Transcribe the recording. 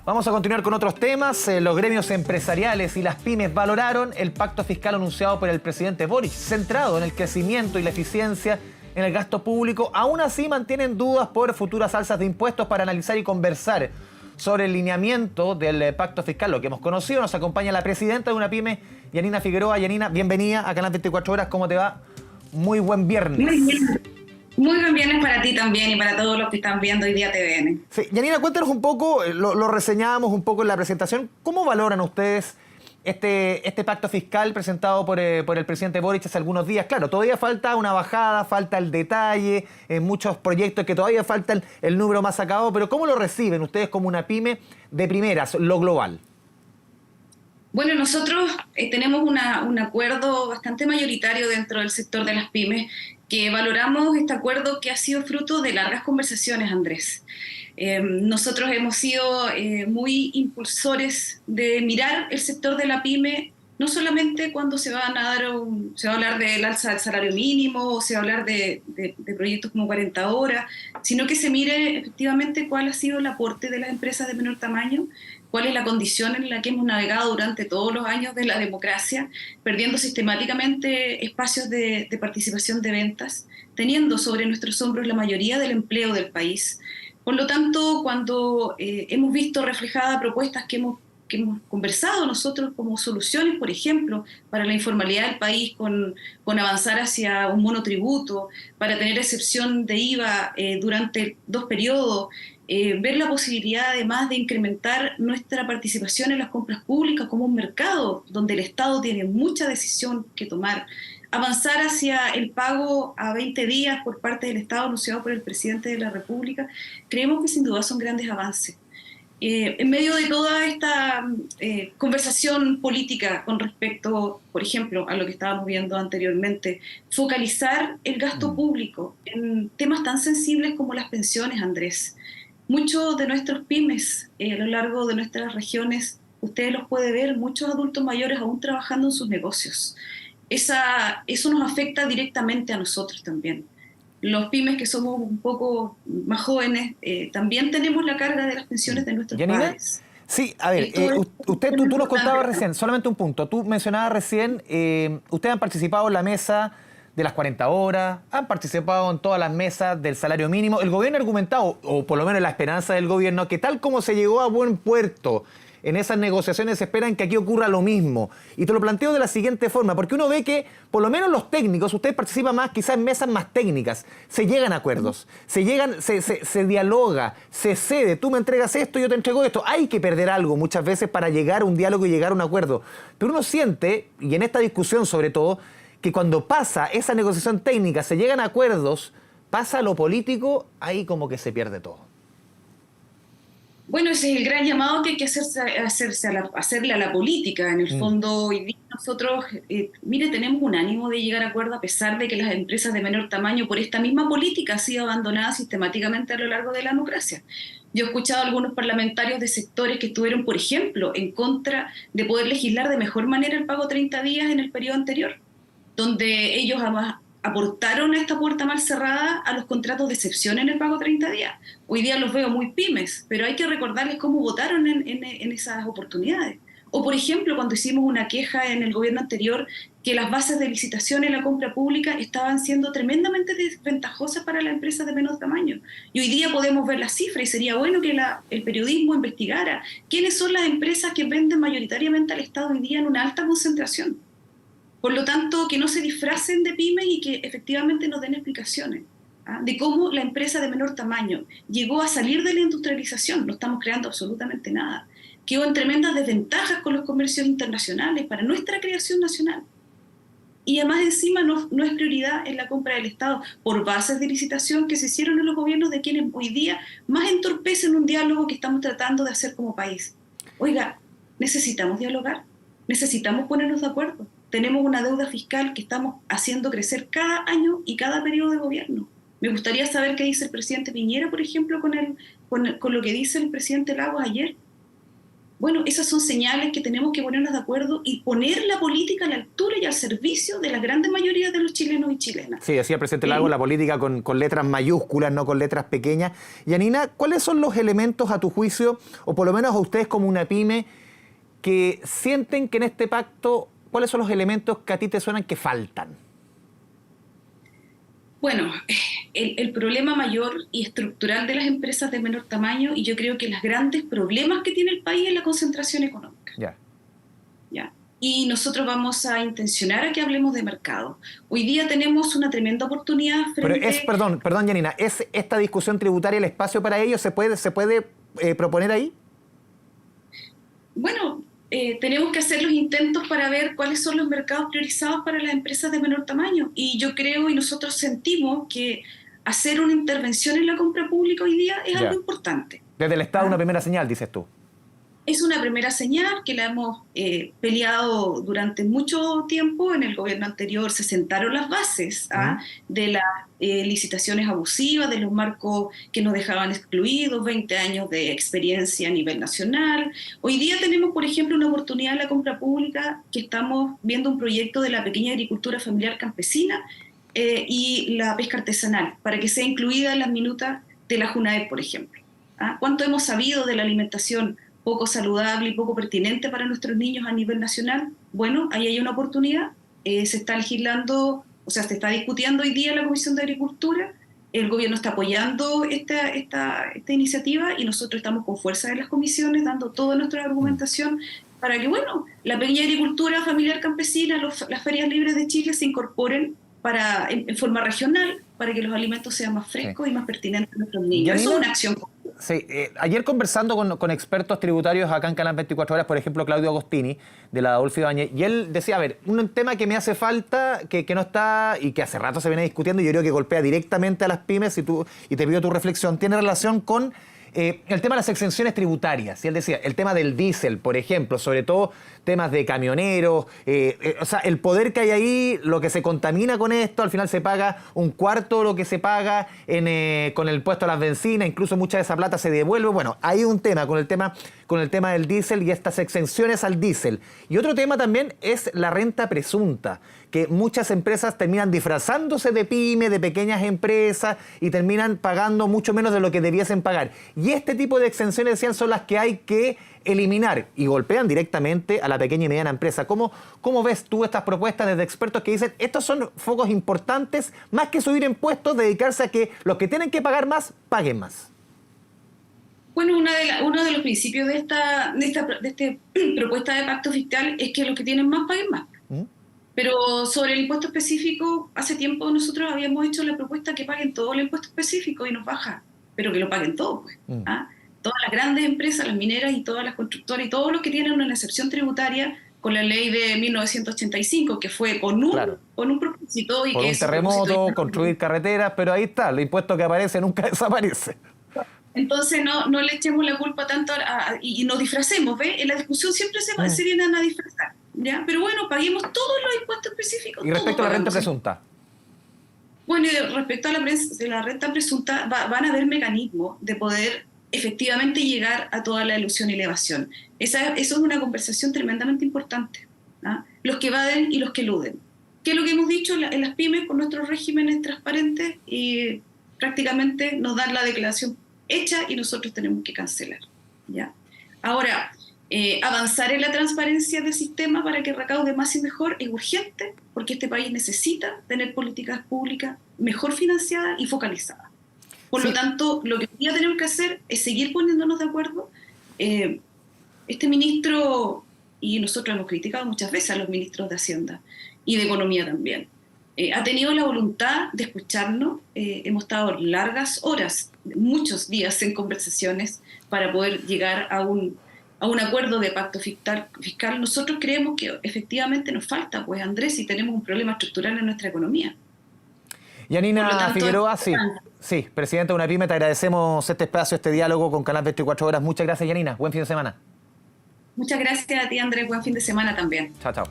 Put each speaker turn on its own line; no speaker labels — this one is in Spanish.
Vamos a continuar con otros temas. Los gremios empresariales y las pymes valoraron el pacto fiscal anunciado por el presidente Boric, centrado en el crecimiento y la eficiencia en el gasto público. Aún así mantienen dudas por futuras alzas de impuestos para analizar y conversar sobre el lineamiento del pacto fiscal, lo que hemos conocido. Nos acompaña la presidenta de una pyme, Yanina Figueroa. Yanina, bienvenida a Canal 24 Horas. ¿Cómo te va? Muy buen viernes.
Muy bien. Muy buen viernes para ti también y para todos los que están viendo hoy día TVN.
Sí, Yanina, cuéntanos un poco, lo reseñábamos un poco en la presentación. ¿Cómo valoran ustedes este pacto fiscal presentado por el presidente Boric hace algunos días? Claro, todavía falta una bajada, falta el detalle, en muchos proyectos que todavía falta el número más sacado, pero ¿cómo lo reciben ustedes como una pyme de primeras, lo global?
Bueno, nosotros tenemos un acuerdo bastante mayoritario dentro del sector de las pymes, que valoramos este acuerdo que ha sido fruto de largas conversaciones, Andrés. Nosotros hemos sido muy impulsores de mirar el sector de la pyme, no solamente cuando se va a hablar del alza del salario mínimo o se va a hablar de proyectos como 40 horas, sino que se mire efectivamente cuál ha sido el aporte de las empresas de menor tamaño, cuál es la condición en la que hemos navegado durante todos los años de la democracia, perdiendo sistemáticamente espacios de participación de ventas, teniendo sobre nuestros hombros la mayoría del empleo del país. Por lo tanto, cuando hemos visto reflejadas propuestas que hemos conversado nosotros como soluciones, por ejemplo, para la informalidad del país, con avanzar hacia un monotributo, para tener excepción de IVA durante 2 periodos, ver la posibilidad además de incrementar nuestra participación en las compras públicas como un mercado donde el Estado tiene mucha decisión que tomar, avanzar hacia el pago a 20 días por parte del Estado anunciado por el presidente de la República, creemos que sin duda son grandes avances. En medio de toda esta conversación política con respecto, por ejemplo, a lo que estábamos viendo anteriormente, focalizar el gasto público en temas tan sensibles como las pensiones, Andrés. Muchos de nuestros pymes a lo largo de nuestras regiones, ustedes los pueden ver, muchos adultos mayores aún trabajando en sus negocios. Eso nos afecta directamente a nosotros también. Los pymes que somos un poco más jóvenes, también tenemos la carga de las pensiones de nuestros padres.
Sí, a ver, tú nos contabas recién, solamente un punto, tú mencionabas recién, ustedes han participado en la mesa de las 40 horas, han participado en todas las mesas del salario mínimo. El gobierno ha argumentado, o por lo menos la esperanza del gobierno, que tal como se llegó a buen puerto en esas negociaciones, se esperan que aquí ocurra lo mismo. Y te lo planteo de la siguiente forma, porque uno ve que, por lo menos los técnicos, ustedes participan más quizás en mesas más técnicas, se llegan a acuerdos, se dialoga, se cede, tú me entregas esto, yo te entrego esto. Hay que perder algo muchas veces para llegar a un diálogo y llegar a un acuerdo. Pero uno siente, y en esta discusión sobre todo, que cuando pasa esa negociación técnica, se llegan a acuerdos, pasa lo político, ahí como que se pierde todo.
Bueno, ese es el gran llamado que hay que hacerle a la política. En el fondo, hoy día nosotros, tenemos un ánimo de llegar a acuerdo a pesar de que las empresas de menor tamaño, por esta misma política, han sido abandonadas sistemáticamente a lo largo de la democracia. Yo he escuchado a algunos parlamentarios de sectores que estuvieron, por ejemplo, en contra de poder legislar de mejor manera el pago 30 días en el periodo anterior, donde ellos además aportaron a esta puerta mal cerrada a los contratos de excepción en el pago 30 días. Hoy día los veo muy pymes, pero hay que recordarles cómo votaron en esas oportunidades. O, por ejemplo, cuando hicimos una queja en el gobierno anterior que las bases de licitación en la compra pública estaban siendo tremendamente desventajosas para las empresas de menor tamaño. Y hoy día podemos ver las cifras y sería bueno que el periodismo investigara quiénes son las empresas que venden mayoritariamente al Estado hoy día en una alta concentración. Por lo tanto, que no se disfracen de pymes y que efectivamente nos den explicaciones de cómo la empresa de menor tamaño llegó a salir de la industrialización. No estamos creando absolutamente nada. Quedó en tremendas desventajas con los comercios internacionales para nuestra creación nacional. Y además encima no es prioridad en la compra del Estado por bases de licitación que se hicieron en los gobiernos de quienes hoy día más entorpecen un diálogo que estamos tratando de hacer como país. Oiga, necesitamos dialogar, necesitamos ponernos de acuerdo. Tenemos una deuda fiscal que estamos haciendo crecer cada año y cada periodo de gobierno. Me gustaría saber qué dice el presidente Piñera, por ejemplo, con lo que dice el presidente Lagos ayer. Bueno, esas son señales que tenemos que ponernos de acuerdo y poner la política a la altura y al servicio de la gran mayoría de los chilenos y chilenas.
Sí, decía el presidente Lagos, la política con letras mayúsculas, no con letras pequeñas. Yanina, ¿cuáles son los elementos a tu juicio, o por lo menos a ustedes como una pyme, que sienten que en este pacto, cuáles son los elementos que a ti te suenan que faltan?
Bueno, el problema mayor y estructural de las empresas de menor tamaño, y yo creo que los grandes problemas que tiene el país es la concentración económica. ¿Ya? Y nosotros vamos a intencionar a que hablemos de mercado. Hoy día tenemos una tremenda oportunidad frente...
Pero perdón, Yanina, ¿es esta discusión tributaria el espacio para ello? ¿Se puede proponer ahí?
Bueno, tenemos que hacer los intentos para ver cuáles son los mercados priorizados para las empresas de menor tamaño. Y yo creo y nosotros sentimos que hacer una intervención en la compra pública hoy día es algo importante.
Desde el Estado una primera señal, dices tú.
Es una primera señal que la hemos peleado durante mucho tiempo. En el gobierno anterior se sentaron las bases de las licitaciones abusivas, de los marcos que nos dejaban excluidos, 20 años de experiencia a nivel nacional. Hoy día tenemos, por ejemplo, una oportunidad en la compra pública, que estamos viendo un proyecto de la pequeña agricultura familiar campesina y la pesca artesanal, para que sea incluida en las minutas de la JUNAEP, por ejemplo. ¿Cuánto hemos sabido de la alimentación poco saludable y poco pertinente para nuestros niños a nivel nacional? Bueno, ahí hay una oportunidad. Se está legislando, o sea, se está discutiendo hoy día en la Comisión de Agricultura. El gobierno está apoyando esta iniciativa y nosotros estamos con fuerza en las comisiones dando toda nuestra argumentación para que, bueno, la pequeña agricultura familiar campesina, las ferias libres de Chile se incorporen en forma regional para que los alimentos sean más frescos y más pertinentes a nuestros niños.
Yanina,
eso es una acción.
Sí, ayer conversando con expertos tributarios acá en Canal 24 Horas, por ejemplo, Claudio Agostini, de la Adolfo Ibáñez, y él decía, a ver, un tema que me hace falta, que no está, y que hace rato se viene discutiendo, y yo creo que golpea directamente a las pymes, y te pido tu reflexión, tiene relación con el tema de las exenciones tributarias. Y él decía, el tema del diésel, por ejemplo, sobre todo temas de camioneros, o sea, el poder que hay ahí, lo que se contamina con esto, al final se paga un cuarto de lo que se paga con el impuesto a las bencinas, incluso mucha de esa plata se devuelve. Bueno, hay un tema con el tema del diésel y estas exenciones al diésel. Y otro tema también es la renta presunta, que muchas empresas terminan disfrazándose de pyme, de pequeñas empresas, y terminan pagando mucho menos de lo que debiesen pagar. Y este tipo de exenciones, decían, son las que hay que eliminar y golpean directamente a la pequeña y mediana empresa. ¿Cómo ves tú estas propuestas desde expertos que dicen estos son focos importantes, más que subir impuestos, dedicarse a que los que tienen que pagar más, paguen más?
Bueno, uno de los principios de esta propuesta de pacto fiscal es que los que tienen más paguen más. Pero sobre el impuesto específico, hace tiempo nosotros habíamos hecho la propuesta que paguen todo el impuesto específico y nos baja, pero que lo paguen todo, pues. Todas las grandes empresas, las mineras y todas las constructoras y todos los que tienen una excepción tributaria con la ley de 1985, que fue con un propósito. Y
por
que
un terremoto, construir carreteras, pero ahí está, el impuesto que aparece nunca desaparece.
Entonces no le echemos la culpa tanto y nos disfracemos, ¿ves? En la discusión siempre se vienen a disfrazar, ¿ya? Pero bueno, paguemos todos los impuestos específicos.
Y respecto a la renta presunta.
Bueno, y respecto a la renta presunta, van a haber mecanismos de poder efectivamente llegar a toda la elusión y la evasión. Eso es una conversación tremendamente importante. Los que evaden y los que eluden. ¿Qué es lo que hemos dicho en las pymes con nuestros regímenes transparentes? Y prácticamente nos dan la declaración hecha y nosotros tenemos que cancelar. ¿Ya? Ahora, avanzar en la transparencia del sistema para que recaude más y mejor es urgente, porque este país necesita tener políticas públicas mejor financiadas y focalizadas. Por lo tanto, lo que ya tenemos que hacer es seguir poniéndonos de acuerdo. Este ministro, y nosotros hemos criticado muchas veces a los ministros de Hacienda y de Economía también, ha tenido la voluntad de escucharnos. Hemos estado largas horas, muchos días en conversaciones para poder llegar a un acuerdo de pacto fiscal. Nosotros creemos que efectivamente nos falta, pues Andrés, y tenemos un problema estructural en nuestra economía.
Yanina Figueroa, sí, presidenta de una pyme, te agradecemos este espacio, este diálogo con Canal 24 Horas. Muchas gracias, Yanina. Buen fin de semana.
Muchas gracias a ti, Andrés. Buen fin de semana también.
Chao, chao.